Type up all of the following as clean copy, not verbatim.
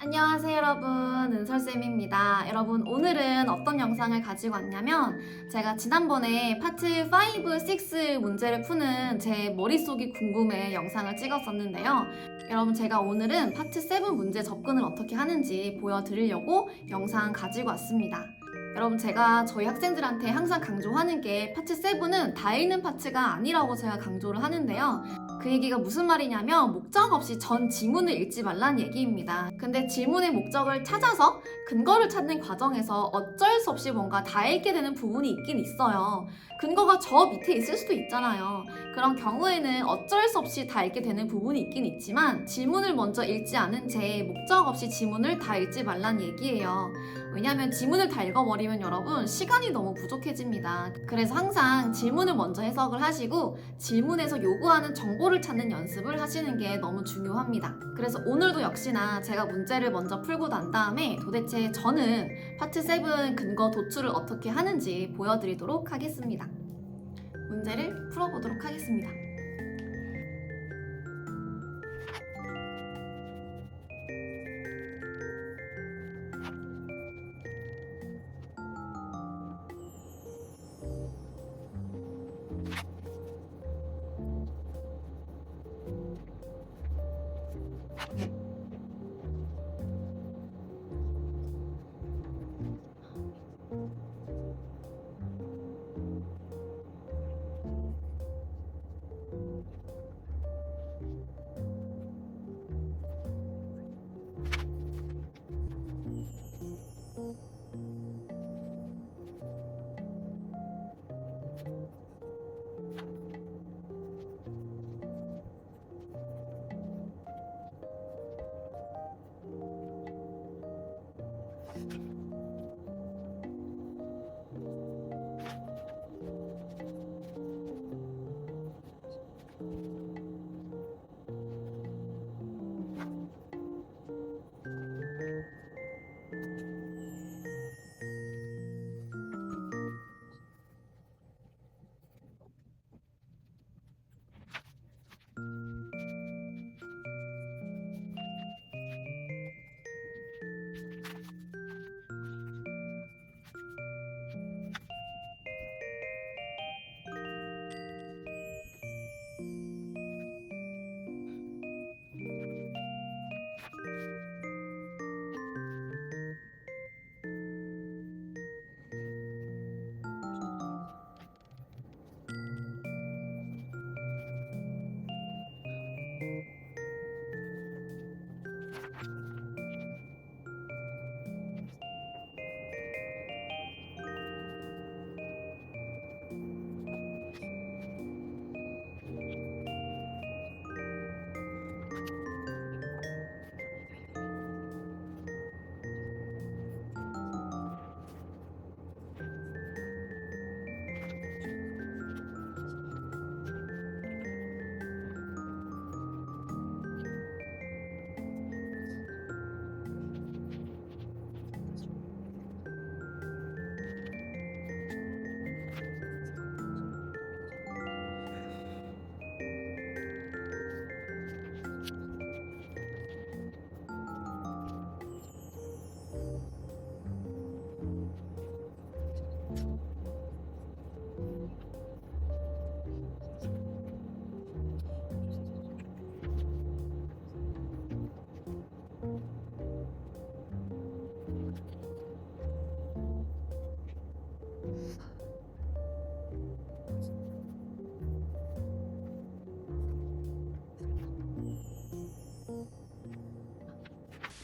안녕하세요 여러분, 은설쌤입니다. 여러분, 오늘은 어떤 영상을 가지고 왔냐면 제가 지난번에 파트 5, 6 문제를 푸는 제 머릿속이 궁금해 영상을 찍었었는데요. 여러분, 제가 오늘은 파트 7 문제 접근을 어떻게 하는지 보여드리려고 영상 가지고 왔습니다. 여러분, 제가 저희 학생들한테 항상 강조하는 게 파트 7은 다 읽는 파트가 아니라고 제가 강조를 하는데요. 그 얘기가 무슨 말이냐면 목적 없이 전 지문을 읽지 말라는 얘기입니다. 근데 질문의 목적을 찾아서 근거를 찾는 과정에서 어쩔 수 없이 뭔가 다 읽게 되는 부분이 있긴 있어요. 근거가 저 밑에 있을 수도 있잖아요. 그런 경우에는 어쩔 수 없이 다 읽게 되는 부분이 있긴 있지만 지문을 먼저 읽지 않은 채 목적 없이 지문을 다 읽지 말라는 얘기예요. 왜냐하면 지문을 다 읽어버리면 여러분 시간이 너무 부족해집니다. 그래서 항상 질문을 먼저 해석을 하시고 질문에서 요구하는 정보를 찾는 연습을 하시는 게 너무 중요합니다. 그래서 오늘도 역시나 제가 문제를 먼저 풀고 난 다음에 도대체 저는 파트 7 근거 도출을 어떻게 하는지 보여드리도록 하겠습니다. 문제를 풀어보도록 하겠습니다.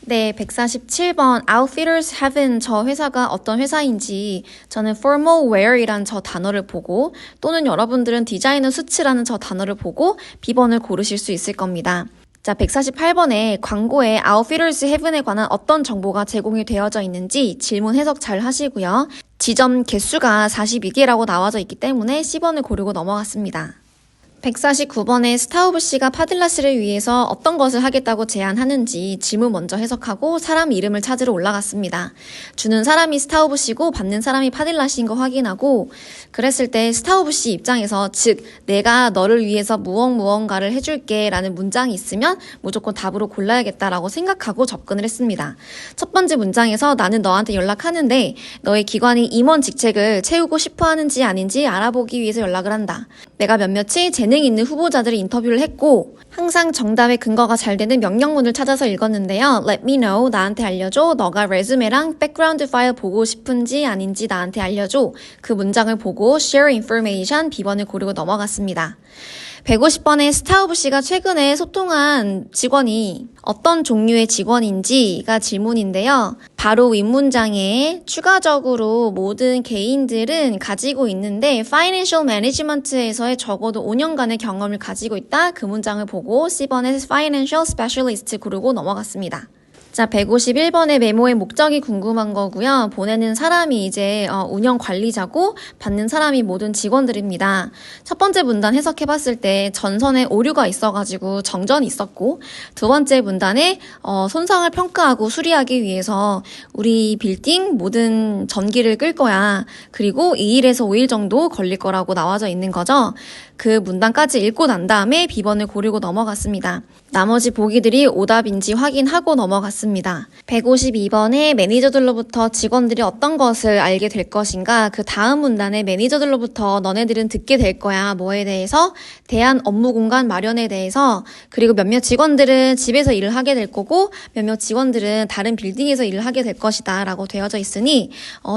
네, 147번 Outfitters Heaven 저 회사가 어떤 회사인지 저는 formal wear이란 저 단어를 보고 또는 여러분들은 디자이너 수츠라는 저 단어를 보고 B번을 고르실 수 있을 겁니다. 자, 148번에 광고에 Outfitters Heaven에 관한 어떤 정보가 제공이 되어져 있는지 질문 해석 잘 하시고요. 지점 개수가 42개라고 나와져 있기 때문에 C번을 고르고 넘어갔습니다. 149번에 스타우브 씨가 파딜라 씨를 위해서 어떤 것을 하겠다고 제안하는지 질문 먼저 해석하고 사람 이름을 찾으러 올라갔습니다. 주는 사람이 스타우브 씨고 받는 사람이 파딜라 씨인 거 확인하고 그랬을 때 스타우브 씨 입장에서 즉 내가 너를 위해서 무언가를 해줄게 라는 문장이 있으면 무조건 답으로 골라야겠다라고 생각하고 접근을 했습니다. 첫 번째 문장에서 나는 너한테 연락하는데 너의 기관이 임원 직책을 채우고 싶어 하는지 아닌지 알아보기 위해서 연락을 한다. 내가 몇몇이 재능 있는 후보자들을 인터뷰를 했고 항상 정답의 근거가 잘 되는 명령문을 찾아서 읽었는데요. Let me know, 나한테 알려줘. 너가 레즈메랑 백그라운드 파일 보고 싶은지 아닌지 나한테 알려줘. 그 문장을 보고 share information B번을 고르고 넘어갔습니다. 150번에 스타우브 씨가 최근에 소통한 직원이 어떤 종류의 직원인지가 질문인데요. 바로 윗문장에 추가적으로 모든 개인들은 가지고 있는데 Financial Management에서의 적어도 5년간의 경험을 가지고 있다. 그 문장을 보고 C번에 Financial Specialist 고르고 넘어갔습니다. 자, 151번의 메모의 목적이 궁금한 거고요. 보내는 사람이 이제 운영 관리자고 받는 사람이 모든 직원들입니다. 첫 번째 문단 해석해봤을 때 전선에 오류가 있어가지고 정전이 있었고 두 번째 문단에 손상을 평가하고 수리하기 위해서 우리 빌딩 모든 전기를 끌 거야. 그리고 2일에서 5일 정도 걸릴 거라고 나와져 있는 거죠. 그 문단까지 읽고 난 다음에 B번을 고르고 넘어갔습니다. 나머지 보기들이 오답인지 확인하고 넘어갔습니다. 152번에 매니저들로부터 직원들이 어떤 것을 알게 될 것인가 그 다음 문단에 매니저들로부터 너네들은 듣게 될 거야 뭐에 대해서 대한 업무 공간 마련에 대해서 그리고 몇몇 직원들은 집에서 일을 하게 될 거고 몇몇 직원들은 다른 빌딩에서 일을 하게 될 것이다 라고 되어져 있으니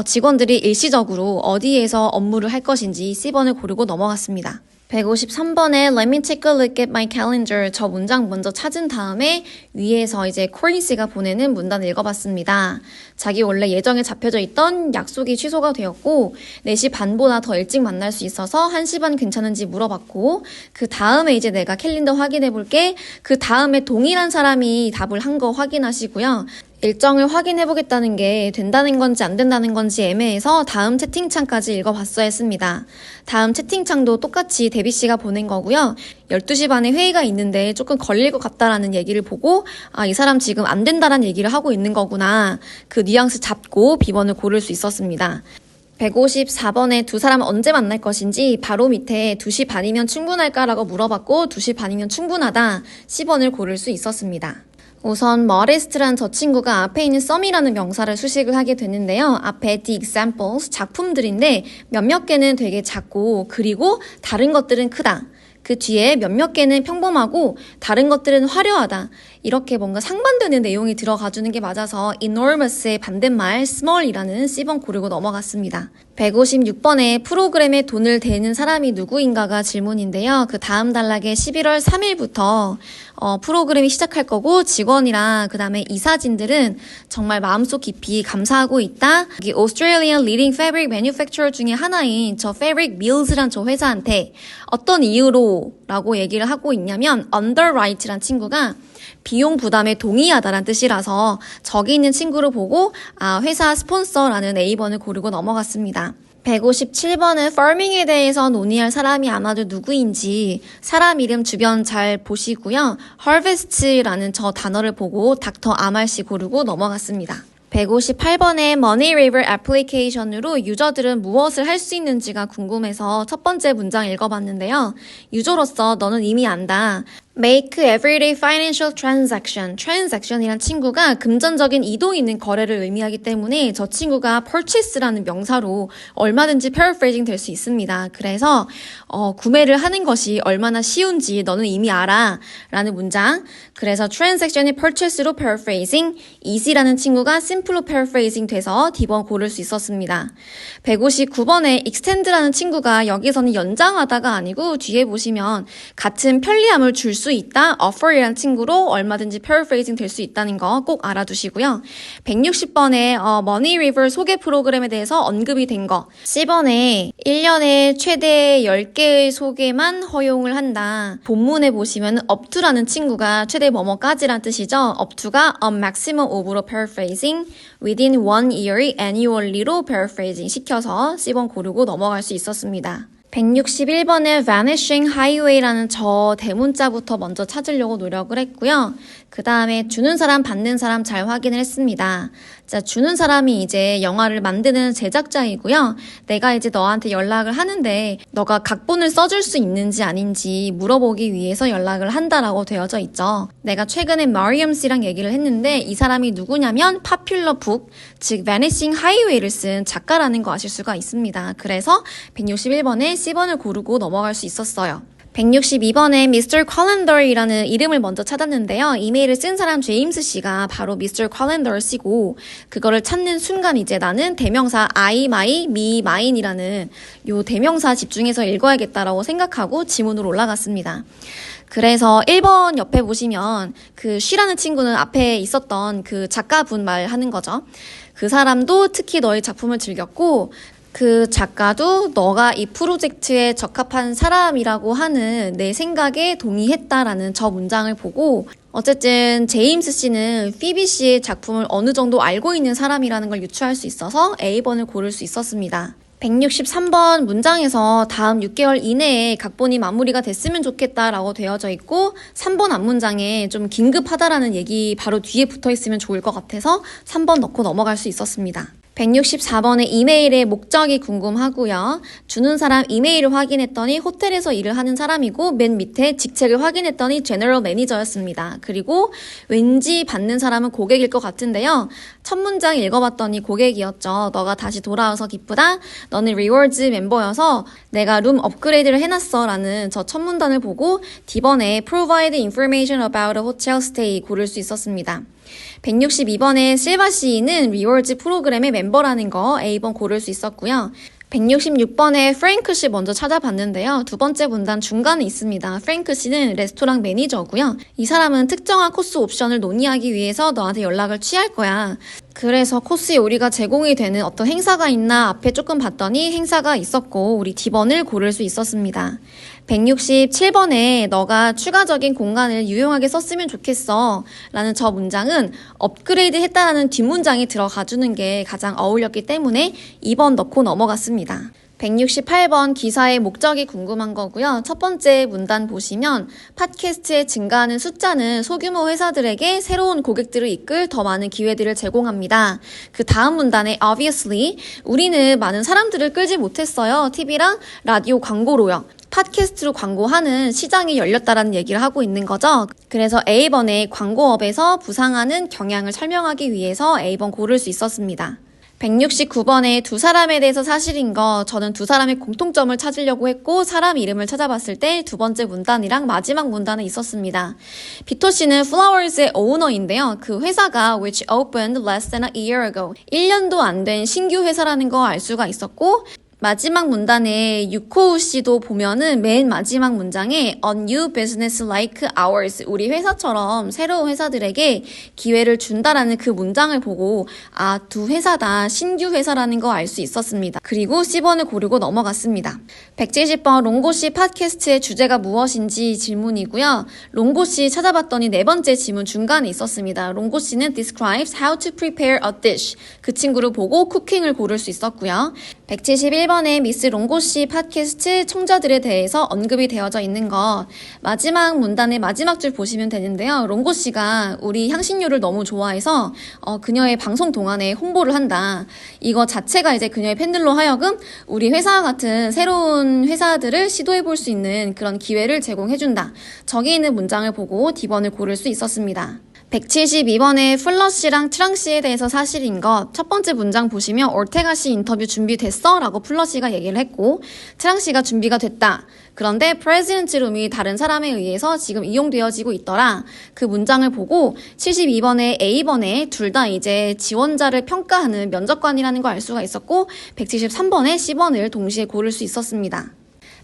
직원들이 일시적으로 어디에서 업무를 할 것인지 C번을 고르고 넘어갔습니다. 153번에 Let me take a look at my calendar 저 문장 먼저 찾은 다음에 위에서 이제 코린 씨가 보내는 문단을 읽어봤습니다. 자기 원래 예정에 잡혀져 있던 약속이 취소가 되었고 4시 반보다 더 일찍 만날 수 있어서 1시 반 괜찮은지 물어봤고 그 다음에 이제 내가 캘린더 확인해 볼게 그 다음에 동일한 사람이 답을 한 거 확인하시고요. 일정을 확인해보겠다는 게 된다는 건지 안 된다는 건지 애매해서 다음 채팅창까지 읽어봤어야 했습니다. 다음 채팅창도 똑같이 데비 씨가 보낸 거고요. 12시 반에 회의가 있는데 조금 걸릴 것 같다라는 얘기를 보고 이 사람 지금 안 된다라는 얘기를 하고 있는 거구나. 그 뉘앙스 잡고 B번을 고를 수 있었습니다. 154번에 두 사람 언제 만날 것인지 바로 밑에 2시 반이면 충분할까라고 물어봤고 2시 반이면 충분하다. C번을 고를 수 있었습니다. 우선 modest란 저 친구가 앞에 있는 some이라는 명사를 수식을 하게 되는데요. 앞에 the examples, 작품들인데 몇몇 개는 되게 작고 그리고 다른 것들은 크다. 그 뒤에 몇몇 개는 평범하고 다른 것들은 화려하다. 이렇게 뭔가 상반되는 내용이 들어가주는 게 맞아서 enormous의 반대말 small이라는 C번 고르고 넘어갔습니다. 156번에 프로그램에 돈을 대는 사람이 누구인가가 질문인데요. 그 다음 단락에 11월 3일부터 프로그램이 시작할 거고 직원이랑 그 다음에 이사진들은 정말 마음속 깊이 감사하고 있다. 여기 Australian leading fabric manufacturer 중에 하나인 저 Fabric Mills란 저 회사한테 어떤 이유로 라고 얘기를 하고 있냐면 underwrite란 친구가 비용 부담에 동의하다란 뜻이라서 저기 있는 친구를 보고 회사 스폰서라는 A번을 고르고 넘어갔습니다. 157번은 farming에 대해서 논의할 사람이 아마도 누구인지 사람 이름 주변 잘 보시고요. harvest라는 저 단어를 보고 닥터 아말 씨 고르고 넘어갔습니다. 158번에 Money River 애플리케이션으로 유저들은 무엇을 할 수 있는지가 궁금해서 첫 번째 문장 읽어봤는데요. 유저로서 너는 이미 안다. Make everyday financial transaction. transaction이란 친구가 금전적인 이동 있는 거래를 의미하기 때문에 저 친구가 purchase라는 명사로 얼마든지 paraphrasing 될 수 있습니다. 그래서 구매를 하는 것이 얼마나 쉬운지 너는 이미 알아 라는 문장. 그래서 transaction이 purchase로 paraphrasing, easy라는 친구가 simple로 paraphrasing 돼서 D번 고를 수 있었습니다. 159번에 extend라는 친구가 여기서는 연장하다가 아니고 뒤에 보시면 같은 편리함을 줄 수 있다. offer이라는 친구로 얼마든지 paraphrasing 될 수 있다는 거 꼭 알아두시고요. 160번에 Money River 소개 프로그램에 대해서 언급이 된 거. C번에 1년에 최대 10개의 소개만 허용을 한다. 본문에 보시면 up to라는 친구가 최대 뭐뭐까지란 뜻이죠. up to가 a maximum of로 paraphrasing, within 1 year annually로 paraphrasing 시켜서 C번 고르고 넘어갈 수 있었습니다. 161번의 Vanishing Highway라는 저 대문자부터 먼저 찾으려고 노력을 했고요. 그 다음에 주는 사람, 받는 사람 잘 확인을 했습니다. 자, 주는 사람이 이제 영화를 만드는 제작자이고요. 내가 이제 너한테 연락을 하는데 너가 각본을 써줄 수 있는지 아닌지 물어보기 위해서 연락을 한다라고 되어져 있죠. 내가 최근에 마리엄 씨랑 얘기를 했는데 이 사람이 누구냐면 Popular Book, 즉 Vanishing Highway를 쓴 작가라는 거 아실 수가 있습니다. 그래서 161번에 C번을 고르고 넘어갈 수 있었어요. 162번에 Mr. Calendar이라는 이름을 먼저 찾았는데요. 이메일을 쓴 사람 제임스 씨가 바로 Mr. Calendar 씨고 그거를 찾는 순간 이제 나는 대명사 I, my, me, mine이라는 요 대명사 집중해서 읽어야겠다라고 생각하고 지문으로 올라갔습니다. 그래서 1번 옆에 보시면 그 쉬라는 친구는 앞에 있었던 그 작가분 말하는 거죠. 그 사람도 특히 너의 작품을 즐겼고 그 작가도 너가 이 프로젝트에 적합한 사람이라고 하는 내 생각에 동의했다라는 저 문장을 보고 어쨌든 제임스 씨는 피비 씨의 작품을 어느 정도 알고 있는 사람이라는 걸 유추할 수 있어서 A번을 고를 수 있었습니다. 163번 문장에서 다음 6개월 이내에 각본이 마무리가 됐으면 좋겠다라고 되어져 있고 3번 앞문장에 좀 긴급하다라는 얘기 바로 뒤에 붙어 있으면 좋을 것 같아서 3번 넣고 넘어갈 수 있었습니다. 164번의 이메일의 목적이 궁금하고요. 주는 사람 이메일을 확인했더니 호텔에서 일을 하는 사람이고 맨 밑에 직책을 확인했더니 제너럴 매니저였습니다. 그리고 왠지 받는 사람은 고객일 것 같은데요. 첫 문장 읽어봤더니 고객이었죠. 너가 다시 돌아와서 기쁘다. 너는 리워즈 멤버여서 내가 룸 업그레이드를 해놨어 라는 저 첫 문단을 보고 D번에 provide information about a hotel stay 고를 수 있었습니다. 162번에 실바 씨는 리워즈 프로그램의 멤버라는 거 A번 고를 수 있었고요. 166번에 프랭크 씨 먼저 찾아봤는데요. 두 번째 문단 중간에 있습니다. 프랭크 씨는 레스토랑 매니저고요. 이 사람은 특정한 코스 옵션을 논의하기 위해서 너한테 연락을 취할 거야. 그래서 코스 요리가 제공이 되는 어떤 행사가 있나 앞에 조금 봤더니 행사가 있었고 우리 D번을 고를 수 있었습니다. 167번에 너가 추가적인 공간을 유용하게 썼으면 좋겠어 라는 저 문장은 업그레이드 했다는 뒷문장이 들어가 주는 게 가장 어울렸기 때문에 2번 넣고 넘어갔습니다. 168번 기사의 목적이 궁금한 거고요. 첫 번째 문단 보시면 팟캐스트에 증가하는 숫자는 소규모 회사들에게 새로운 고객들을 이끌 더 많은 기회들을 제공합니다. 그 다음 문단에 obviously 우리는 많은 사람들을 끌지 못했어요. TV랑 라디오 광고로요. 팟캐스트로 광고하는 시장이 열렸다라는 얘기를 하고 있는 거죠. 그래서 A번에 광고업에서 부상하는 경향을 설명하기 위해서 A번 고를 수 있었습니다. 169번에 두 사람에 대해서 사실인 거 저는 두 사람의 공통점을 찾으려고 했고 사람 이름을 찾아봤을 때 두 번째 문단이랑 마지막 문단에 있었습니다. 비토 씨는 플라워즈의 오너인데요. 그 회사가 which opened less than a year ago 1년도 안 된 신규 회사라는 거 알 수가 있었고 마지막 문단에 유코우 씨도 보면은 맨 마지막 문장에 A new business like ours 우리 회사처럼 새로운 회사들에게 기회를 준다라는 그 문장을 보고 아, 두 회사다 신규 회사라는 거 알 수 있었습니다. 그리고 C번을 고르고 넘어갔습니다. 170번 롱고 씨 팟캐스트의 주제가 무엇인지 질문이고요. 롱고 씨 찾아봤더니 네 번째 지문 중간에 있었습니다. 롱고 씨는 describes how to prepare a dish 그 친구를 보고 쿠킹을 고를 수 있었고요. 171번에 미스 롱고 씨 팟캐스트 청자들에 대해서 언급이 되어져 있는 거 마지막 문단의 마지막 줄 보시면 되는데요. 롱고 씨가 우리 향신료를 너무 좋아해서 그녀의 방송 동안에 홍보를 한다. 이거 자체가 이제 그녀의 팬들로 하여금 우리 회사와 같은 새로운 회사들을 시도해 볼 수 있는 그런 기회를 제공해준다. 저기 있는 문장을 보고 D번을 고를 수 있었습니다. 172번에 플러 씨랑 트랑 씨에 대해서 사실인 것. 첫 번째 문장 보시면 올테가 씨 인터뷰 준비됐어? 라고 플러 씨가 얘기를 했고 트랑 씨가 준비가 됐다. 그런데 프레지던트 룸이 다른 사람에 의해서 지금 이용되어지고 있더라. 그 문장을 보고 72번에 A번에 둘 다 이제 지원자를 평가하는 면접관이라는 걸 알 수가 있었고 173번에 C번을 동시에 고를 수 있었습니다.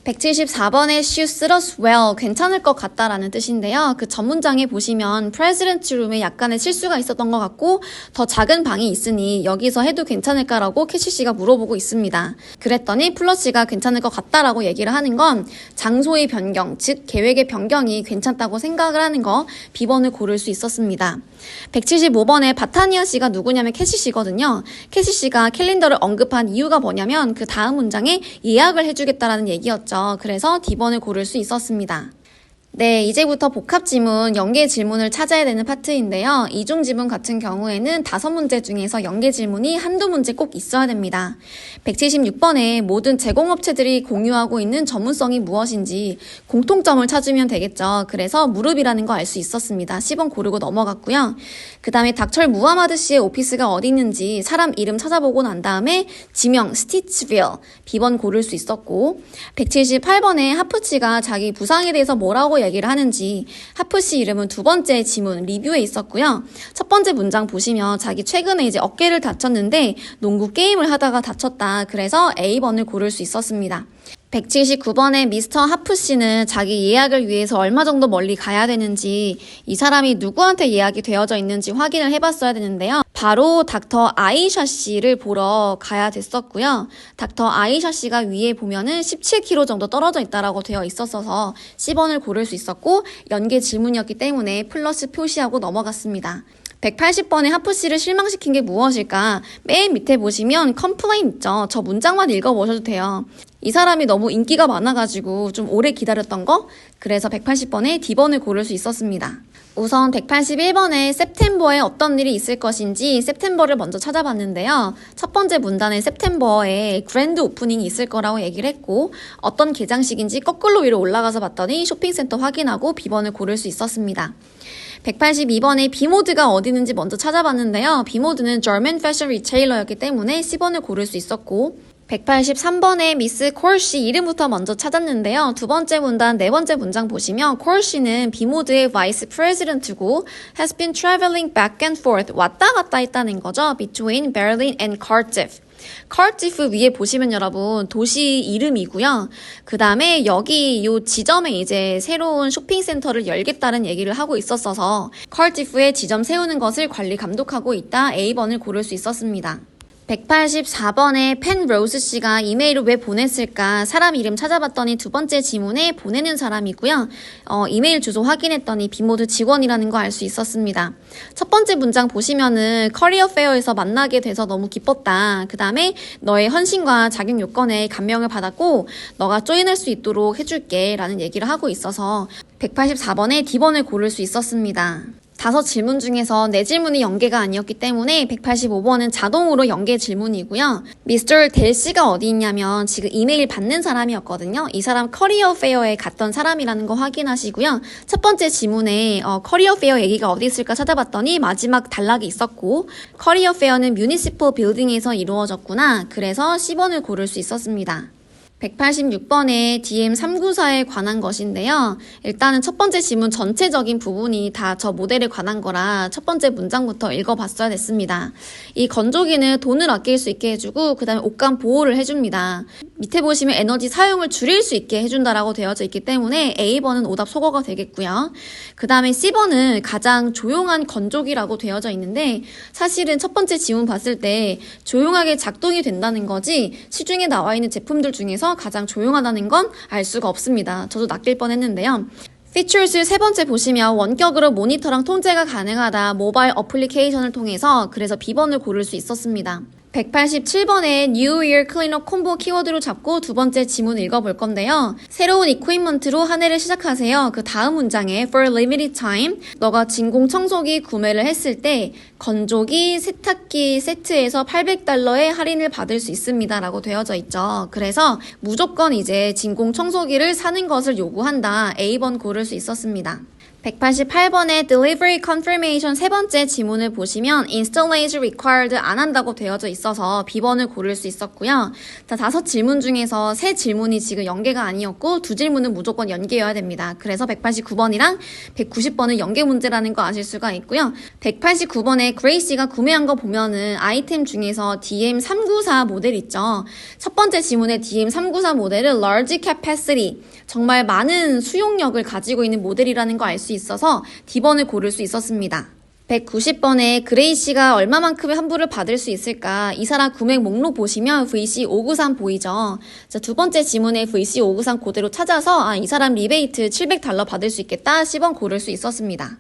174번에 she suit us well, 괜찮을 것 같다라는 뜻인데요. 그 전문장에 보시면 프레지던트 룸에 약간의 실수가 있었던 것 같고 더 작은 방이 있으니 여기서 해도 괜찮을까라고 캐시 씨가 물어보고 있습니다. 그랬더니 플러 씨가 괜찮을 것 같다라고 얘기를 하는 건 장소의 변경, 즉 계획의 변경이 괜찮다고 생각을 하는 거 B번을 고를 수 있었습니다. 175번에 바타니아 씨가 누구냐면 캐시 씨거든요. 캐시 씨가 캘린더를 언급한 이유가 뭐냐면 그 다음 문장에 예약을 해주겠다라는 얘기였죠. 그래서 D번을 고를 수 있었습니다. 네, 이제부터 복합 지문, 연계 질문을 찾아야 되는 파트인데요. 이중 지문 같은 경우에는 5문제 중에서 연계 질문이 한두 문제 꼭 있어야 됩니다. 176번에 모든 제공업체들이 공유하고 있는 전문성이 무엇인지 공통점을 찾으면 되겠죠. 그래서 무릎이라는 거 알 수 있었습니다. 10번 고르고 넘어갔고요. 그 다음에 닥철 무하마드 씨의 오피스가 어디 있는지 사람 이름 찾아보고 난 다음에 지명, 스티치빌, B번 고를 수 있었고 178번에 하프치가 자기 부상에 대해서 뭐라고 얘기를 하는지 하프씨 이름은 두 번째 지문 리뷰에 있었고요. 첫 번째 문장 보시면 자기 최근에 이제 어깨를 다쳤는데 농구 게임을 하다가 다쳤다. 그래서 A번을 고를 수 있었습니다. 179번에 미스터 하프 씨는 자기 예약을 위해서 얼마 정도 멀리 가야 되는지 이 사람이 누구한테 예약이 되어져 있는지 확인을 해봤어야 되는데요. 바로 닥터 아이샤 씨를 보러 가야 됐었고요. 닥터 아이샤 씨가 위에 보면은 17km 정도 떨어져 있다라고 되어 있었어서 10번을 고를 수 있었고 연계 질문이었기 때문에 플러스 표시하고 넘어갔습니다. 180번에 하프 씨를 실망시킨 게 무엇일까? 맨 밑에 보시면 컴플레인 있죠. 저 문장만 읽어보셔도 돼요. 이 사람이 너무 인기가 많아가지고 좀 오래 기다렸던 거? 그래서 180번에 D번을 고를 수 있었습니다. 우선 181번에 september에 어떤 일이 있을 것인지 september를 먼저 찾아봤는데요. 첫 번째 문단에 september에 그랜드 오프닝이 있을 거라고 얘기를 했고 어떤 개장식인지 거꾸로 위로 올라가서 봤더니 쇼핑센터 확인하고 B번을 고를 수 있었습니다. 182번에 B모드가 어디 있는지 먼저 찾아봤는데요. B모드는 German Fashion Retailer였기 때문에 C번을 고를 수 있었고 183번에 미스 콜씨 이름부터 먼저 찾았는데요. 두 번째 문단, 네 번째 문장 보시면 콜씨는 B모드의 Vice President고 has been traveling back and forth 왔다 갔다 했다는 거죠. Between Berlin and Cardiff. 카디프 위에 보시면 여러분 도시 이름이고요. 그 다음에 여기 요 지점에 이제 새로운 쇼핑센터를 열겠다는 얘기를 하고 있었어서 카디프에 지점 세우는 것을 관리 감독하고 있다. A번을 고를 수 있었습니다. 184번에 펜 로즈 씨가 이메일을 왜 보냈을까? 사람 이름 찾아봤더니 두 번째 지문에 보내는 사람이고요. 이메일 주소 확인했더니 B모드 직원이라는 거 알 수 있었습니다. 첫 번째 문장 보시면은 커리어 페어에서 만나게 돼서 너무 기뻤다. 그 다음에 너의 헌신과 자격 요건에 감명을 받았고 너가 조인할 수 있도록 해줄게 라는 얘기를 하고 있어서 184번에 D번을 고를 수 있었습니다. 5질문 중에서 4질문이 연계가 아니었기 때문에 185번은 자동으로 연계 질문이고요. 미스터 델 씨가 어디 있냐면 지금 이메일 받는 사람이었거든요. 이 사람 커리어 페어에 갔던 사람이라는 거 확인하시고요. 첫 번째 지문에 커리어 페어 얘기가 어디 있을까 찾아봤더니 마지막 단락이 있었고 커리어 페어는 뮤니시퍼 빌딩에서 이루어졌구나. 그래서 10번을 고를 수 있었습니다. 186번에 DM394에 관한 것인데요. 일단은 첫 번째 지문 전체적인 부분이 다 저 모델에 관한 거라 첫 번째 문장부터 읽어봤어야 됐습니다. 이 건조기는 돈을 아낄 수 있게 해주고 그 다음에 옷감 보호를 해줍니다. 밑에 보시면 에너지 사용을 줄일 수 있게 해준다라고 되어져 있기 때문에 A번은 오답 소거가 되겠고요. 그 다음에 C번은 가장 조용한 건조기라고 되어져 있는데 사실은 첫 번째 지문 봤을 때 조용하게 작동이 된다는 거지 시중에 나와 있는 제품들 중에서 가장 조용하다는 건 알 수가 없습니다. 저도 낚일 뻔했는데요. 피처스 세 번째 보시면 원격으로 모니터랑 통제가 가능하다. 모바일 어플리케이션을 통해서 그래서 B번을 고를 수 있었습니다. 187번에 New Year Cleanup 콤보 키워드로 잡고 두 번째 지문 읽어볼 건데요. 새로운 이퀴먼트로 한 해를 시작하세요. 그 다음 문장에 For limited time 너가 진공 청소기 구매를 했을 때 건조기, 세탁기 세트에서 $800의 할인을 받을 수 있습니다. 라고 되어져 있죠. 그래서 무조건 이제 진공 청소기를 사는 것을 요구한다. A번 고를 수 있었습니다. 188번의 Delivery Confirmation 세 번째 지문을 보시면 Installation Required 안 한다고 되어져 있어서 B번을 고를 수 있었고요. 자, 5질문 중에서 3질문이 지금 연계가 아니었고 2질문은 무조건 연계여야 됩니다. 그래서 189번이랑 190번은 연계 문제라는 거 아실 수가 있고요. 189번에 그레이시가 구매한 거 보면은 아이템 중에서 DM394 모델 있죠. 첫 번째 지문에 DM394 모델은 Large Capacity 정말 많은 수용력을 가지고 있는 모델이라는 거 알 수 있어서 D번을 고를 수 있었습니다. 190번에 그레이시가 얼마만큼의 환불을 받을 수 있을까? 이 사람 금액 목록 보시면 VC593 보이죠? 자, 두 번째 지문에 VC593 그대로 찾아서 이 사람 리베이트 $700 받을 수 있겠다. 10번 고를 수 있었습니다.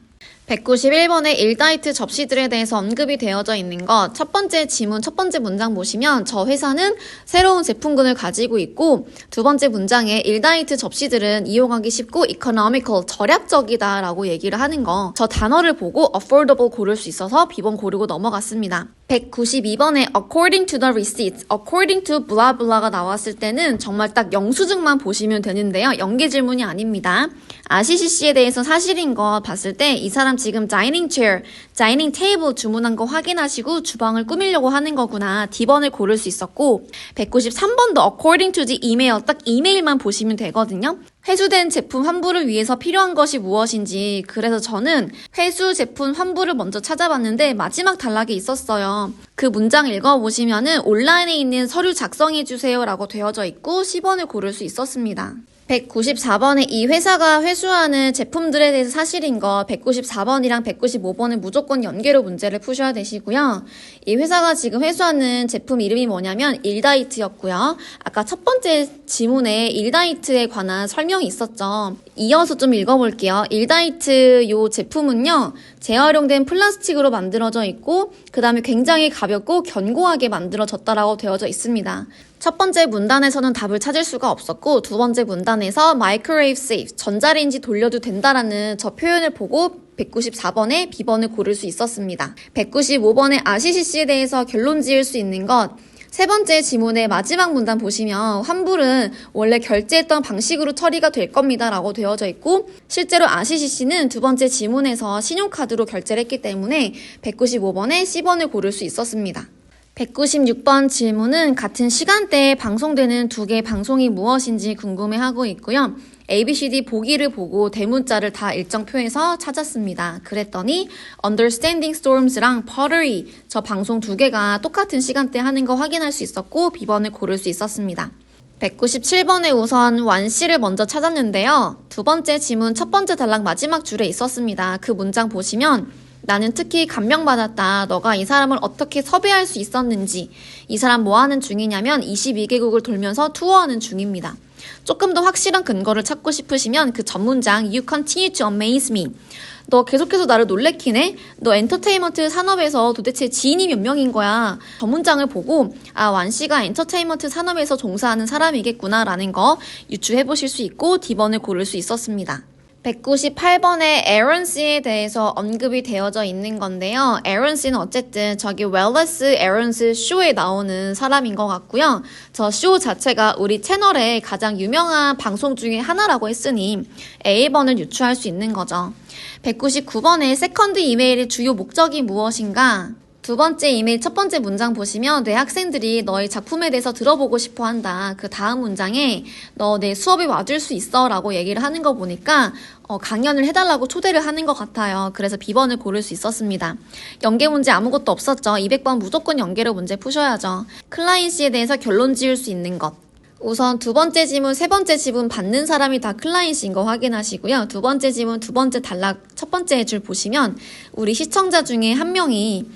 191번의 일다이트 접시들에 대해서 언급이 되어져 있는 것. 첫 번째 지문, 첫 번째 문장 보시면 저 회사는 새로운 제품군을 가지고 있고 두 번째 문장에 일다이트 접시들은 이용하기 쉽고 economical, 절약적이다 라고 얘기를 하는 거. 저 단어를 보고 affordable 고를 수 있어서 B번 고르고 넘어갔습니다. 192번에 according to the receipts, according to blah blah가 나왔을 때는 정말 딱 영수증만 보시면 되는데요. 연계 질문이 아닙니다. 아시시 씨에 대해서 사실인 거 봤을 때 이 사람 지금 다이닝 체어, 다이닝 테이블 주문한 거 확인하시고 주방을 꾸미려고 하는 거구나. D번을 고를 수 있었고 193번도 according to the email, 딱 이메일만 보시면 되거든요. 회수된 제품 환불을 위해서 필요한 것이 무엇인지, 그래서 저는 회수 제품 환불을 먼저 찾아봤는데 마지막 단락에 있었어요. 그 문장 읽어보시면은 온라인에 있는 서류 작성해주세요 라고 되어져 있고 10번을 고를 수 있었습니다. 194번에 이 회사가 회수하는 제품들에 대해서 사실인 거 194번이랑 195번은 무조건 연계로 문제를 푸셔야 되시고요. 이 회사가 지금 회수하는 제품 이름이 뭐냐면 일다이트였고요. 아까 첫 번째 지문에 일다이트에 관한 설명이 있었죠. 이어서 좀 읽어볼게요. 일다이트 요 제품은요. 재활용된 플라스틱으로 만들어져 있고 그 다음에 굉장히 가볍고 견고하게 만들어졌다라고 되어져 있습니다. 첫 번째 문단에서는 답을 찾을 수가 없었고 두 번째 문단에서 microwave safe, 전자레인지 돌려도 된다라는 저 표현을 보고 194번에 B번을 고를 수 있었습니다. 195번에 아시시 씨에 대해서 결론 지을 수 있는 것. 세 번째 지문의 마지막 문단 보시면 환불은 원래 결제했던 방식으로 처리가 될 겁니다 라고 되어져 있고 실제로 아시시 씨는 두 번째 지문에서 신용카드로 결제를 했기 때문에 195번에 C번을 고를 수 있었습니다. 196번 질문은 같은 시간대에 방송되는 두 개의 방송이 무엇인지 궁금해하고 있고요. ABCD 보기를 보고 대문자를 다 일정표에서 찾았습니다. 그랬더니 Understanding Storms랑 Pottery 저 방송 두 개가 똑같은 시간대에 하는 거 확인할 수 있었고 B번을 고를 수 있었습니다. 197번에 우선 완씨를 먼저 찾았는데요. 두 번째 지문 첫 번째 단락 마지막 줄에 있었습니다. 그 문장 보시면 나는 특히 감명받았다. 너가 이 사람을 어떻게 섭외할 수 있었는지. 이 사람 뭐 하는 중이냐면 22개국을 돌면서 투어하는 중입니다. 조금 더 확실한 근거를 찾고 싶으시면 그 전문장 You continue to amaze me. 너 계속해서 나를 놀래키네? 너 엔터테인먼트 산업에서 도대체 지인이 몇 명인 거야? 전문장을 보고 아, 완씨가 엔터테인먼트 산업에서 종사하는 사람이겠구나 라는 거 유추해 보실 수 있고 D번을 고를 수 있었습니다. 198번에 에런 씨에 대해서 언급이 되어져 있는 건데요. 에런 씨는 어쨌든 저기 웰러스 에런스 쇼에 나오는 사람인 것 같고요. 저 쇼 자체가 우리 채널의 가장 유명한 방송 중에 하나라고 했으니 A번을 유추할 수 있는 거죠. 199번에 세컨드 이메일의 주요 목적이 무엇인가? 두 번째 이메일 첫 번째 문장 보시면 내 학생들이 너의 작품에 대해서 들어보고 싶어 한다. 그 다음 문장에 너 내 수업에 와줄 수 있어 라고 얘기를 하는 거 보니까 강연을 해달라고 초대를 하는 것 같아요. 그래서 B번을 고를 수 있었습니다. 연계 문제 아무것도 없었죠. 200번 무조건 연계로 문제 푸셔야죠. 클라인 씨에 대해서 결론 지을 수 있는 것. 우선 두 번째 지문, 세 번째 지문 받는 사람이 다 클라인 씨인 거 확인하시고요. 두 번째 지문, 두 번째 단락, 첫 번째 줄 보시면 우리 시청자 중에 한 명이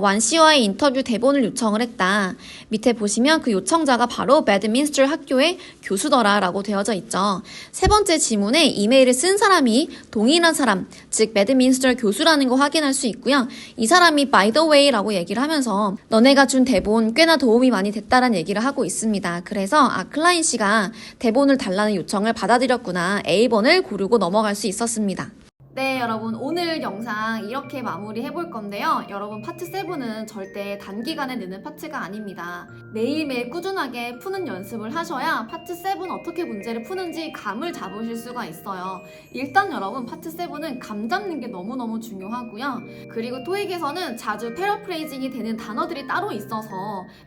완 씨와의 인터뷰 대본을 요청을 했다. 밑에 보시면 그 요청자가 바로 배드민스터 학교의 교수더라 라고 되어져 있죠. 세 번째 지문에 이메일을 쓴 사람이 동일한 사람, 즉 배드민스터 교수라는 거 확인할 수 있고요. 이 사람이 by the way 라고 얘기를 하면서 너네가 준 대본 꽤나 도움이 많이 됐다라는 얘기를 하고 있습니다. 그래서 클라인 씨가 대본을 달라는 요청을 받아들였구나. A번을 고르고 넘어갈 수 있었습니다. 네, 여러분 오늘 영상 이렇게 마무리해 볼 건데요. 여러분 파트 7은 절대 단기간에 느는 파트가 아닙니다. 매일매일 꾸준하게 푸는 연습을 하셔야 파트 7 어떻게 문제를 푸는지 감을 잡으실 수가 있어요. 일단 여러분 파트 7은 감 잡는 게 너무너무 중요하고요. 그리고 토익에서는 자주 패러프레이징이 되는 단어들이 따로 있어서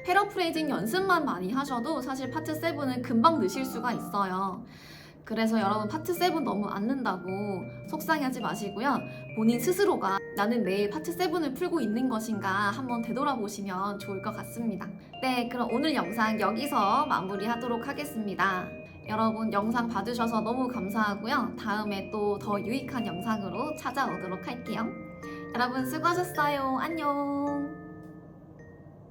패러프레이징 연습만 많이 하셔도 사실 파트 7은 금방 느실 수가 있어요. 그래서 여러분 파트 7 너무 안 는다고 속상해하지 마시고요. 본인 스스로가 나는 매일 파트 7을 풀고 있는 것인가 한번 되돌아보시면 좋을 것 같습니다. 네, 그럼 오늘 영상 여기서 마무리하도록 하겠습니다. 여러분 영상 봐주셔서 너무 감사하고요. 다음에 또 더 유익한 영상으로 찾아오도록 할게요. 여러분 수고하셨어요. 안녕.